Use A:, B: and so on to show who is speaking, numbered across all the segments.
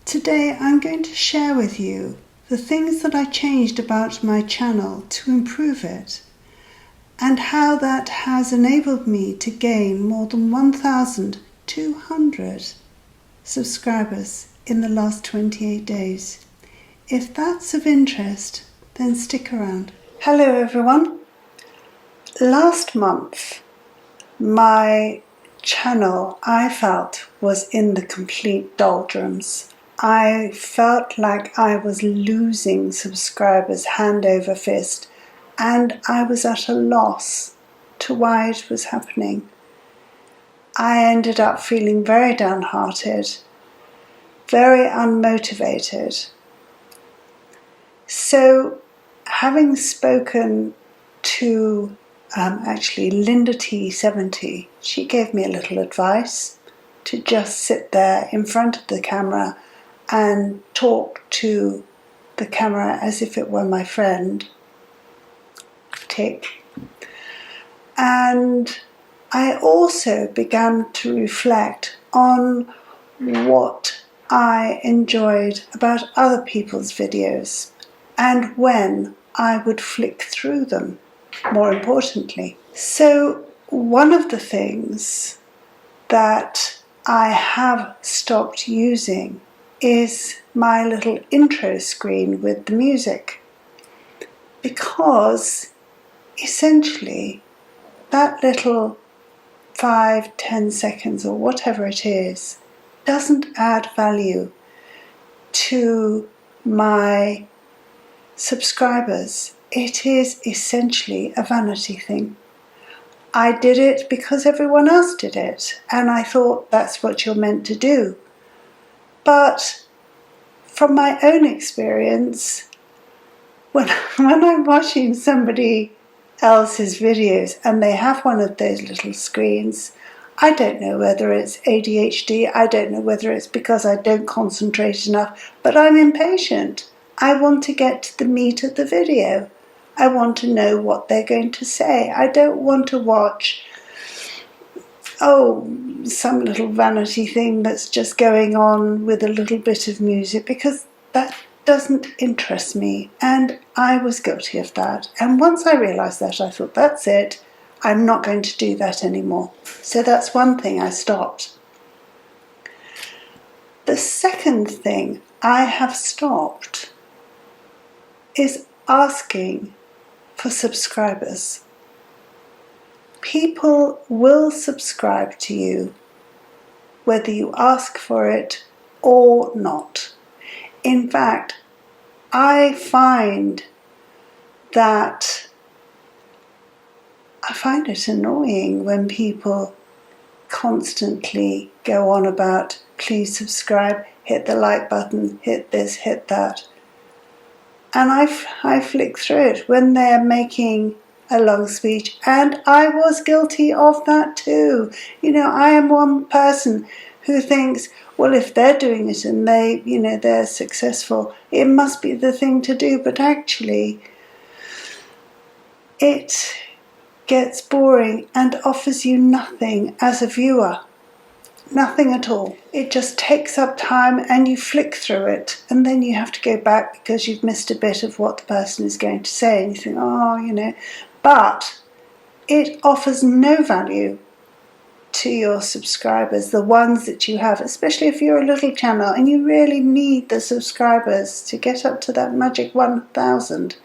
A: Today I'm going to share with you the things that I changed about my channel to improve it, and how that has enabled me to gain more than 1,200 subscribers in the last 28 days. If that's of interest, then stick around. Hello everyone. Last month my channel, I felt, was in the complete doldrums. I felt like I was losing subscribers hand over fist, and I was at a loss to why it was happening. I ended up feeling very downhearted, very unmotivated. So, having spoken to actually Linda T70, she gave me a little advice to just sit there in front of the camera and talk to the camera as if it were my friend. Tick. And I also began to reflect on what I enjoyed about other people's videos and when I would flick through them, more importantly. So one of the things that I have stopped using is my little intro screen with the music, because essentially that little 5-10 seconds or whatever it is doesn't add value to my subscribers. It is essentially a vanity thing. I did it because everyone else did it, and I thought that's what you're meant to do. But from my own experience, when I'm watching somebody else's videos and they have one of those little screens, I don't know whether it's ADHD, I don't know whether it's because I don't concentrate enough, but I'm impatient. I want to get to the meat of the video. I want to know what they're going to say. I don't want to watch, some little vanity thing that's just going on with a little bit of music, because that doesn't interest me, and I was guilty of that. And once I realised that, I thought, that's it, I'm not going to do that anymore. So that's one thing I stopped. The second thing I have stopped is asking for subscribers. People will subscribe to you whether you ask for it or not. In fact, I find it annoying when people constantly go on about, please subscribe, hit the like button, hit this, hit that. And I flick through it when they're making a long speech, and I was guilty of that too. You know, I am one person who thinks, well, if they're doing it and they're successful, it must be the thing to do. But actually, it gets boring and offers you nothing as a viewer. Nothing at all. It just takes up time and you flick through it, and then you have to go back because you've missed a bit of what the person is going to say, and you think, but it offers no value to your subscribers, the ones that you have, especially if you're a little channel and you really need the subscribers to get up to that magic 1,000,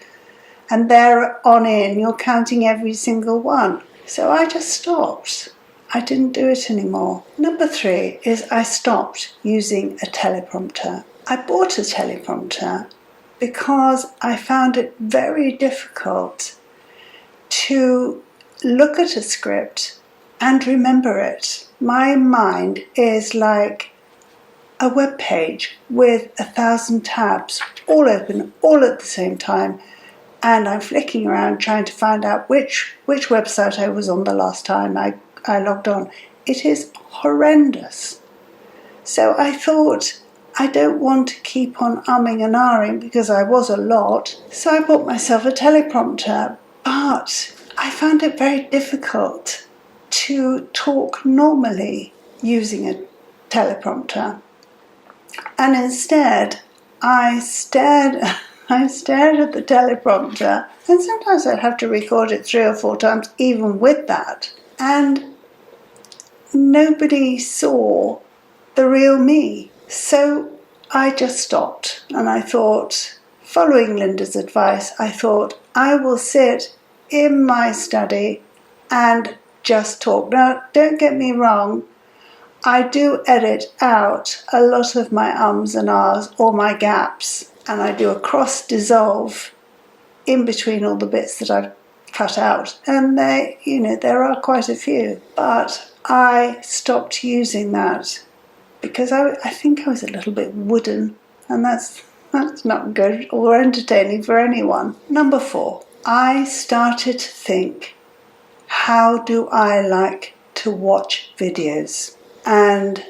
A: and they're on in, you're counting every single one. So I just stopped. I didn't do it anymore. Number 3 is I stopped using a teleprompter. I bought a teleprompter because I found it very difficult to look at a script and remember it. My mind is like a web page with 1,000 tabs all open all at the same time, and I'm flicking around trying to find out which website I was on the last time I logged on. It is horrendous. So I thought, I don't want to keep on umming and ahhing, because I was a lot. So I bought myself a teleprompter, but I found it very difficult to talk normally using a teleprompter. And instead, I stared at the teleprompter, and sometimes I'd have to record it 3 or 4 times, even with that. And nobody saw the real me. So I just stopped, and I thought, following Linda's advice, I thought, I will sit in my study and just talk. Now, don't get me wrong, I do edit out a lot of my ums and ahs or my gaps, and I do a cross dissolve in between all the bits that I've cut out, and there are quite a few, but I stopped using that because I think I was a little bit wooden, and that's not good or entertaining for anyone. Number 4, I started to think, how do I like to watch videos? And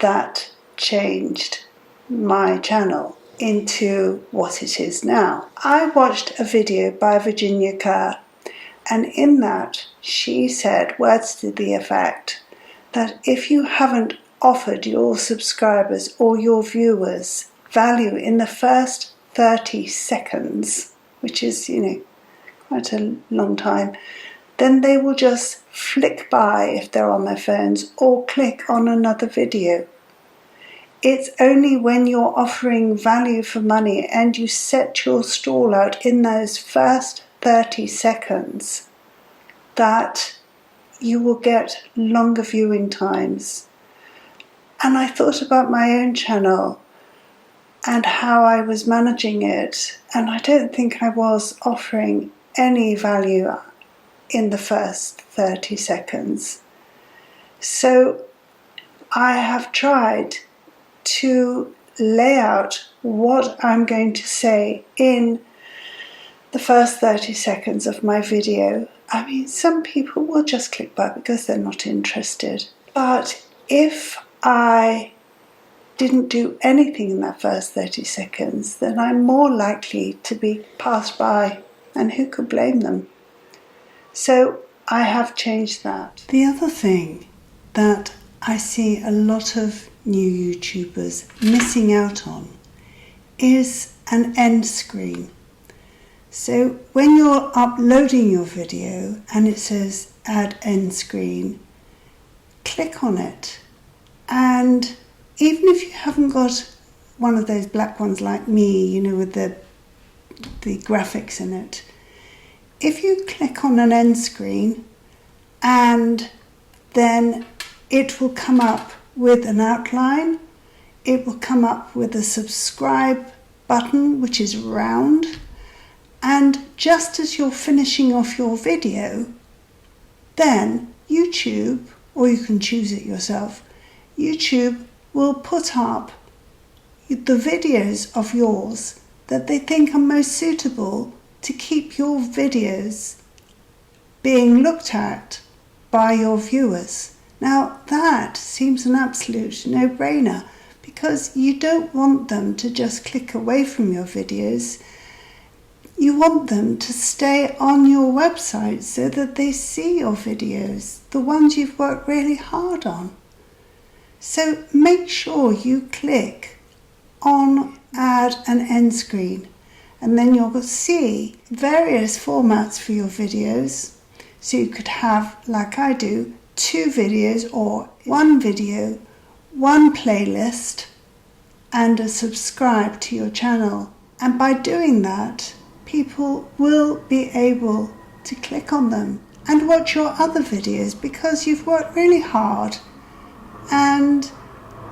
A: that changed my channel into what it is now. I watched a video by Virginia Kerr, and in that she said words to the effect that if you haven't offered your subscribers or your viewers value in the first 30 seconds, which is, quite a long time, then they will just flick by if they're on their phones or click on another video. It's only when you're offering value for money and you set your stall out in those first 30 seconds that you will get longer viewing times. And I thought about my own channel and how I was managing it, and I don't think I was offering any value in the first 30 seconds. So I have tried to lay out what I'm going to say in the first 30 seconds of my video. I mean, some people will just click by because they're not interested. But if I didn't do anything in that first 30 seconds, then I'm more likely to be passed by, and who could blame them? So I have changed that. The other thing that I see a lot of new YouTubers missing out on is an end screen. So when you're uploading your video and it says add end screen, click on it. And even if you haven't got one of those black ones like me, with the graphics in it, if you click on an end screen, and then it will come up with an outline, it will come up with a subscribe button, which is round, and just as you're finishing off your video, then YouTube, or you can choose it yourself, YouTube will put up the videos of yours that they think are most suitable to keep your videos being looked at by your viewers. Now that seems an absolute no-brainer, because you don't want them to just click away from your videos. You want them to stay on your website so that they see your videos, the ones you've worked really hard on. So make sure you click on add an end screen, and then you'll see various formats for your videos. So you could have, like I do, 2 videos or 1 video, 1 playlist, and a subscribe to your channel. And by doing that, people will be able to click on them and watch your other videos because you've worked really hard and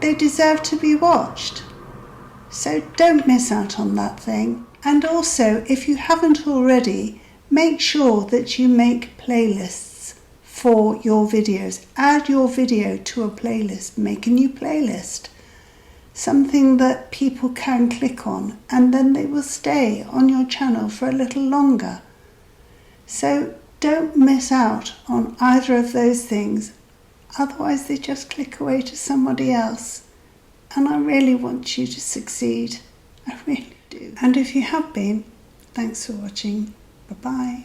A: they deserve to be watched. So don't miss out on that thing. And also, if you haven't already, make sure that you make playlists for your videos. Add your video to a playlist. Make a new playlist. Something that people can click on, and then they will stay on your channel for a little longer. So don't miss out on either of those things. Otherwise they just click away to somebody else. And I really want you to succeed. I really do. And if you have been, thanks for watching. Bye-bye.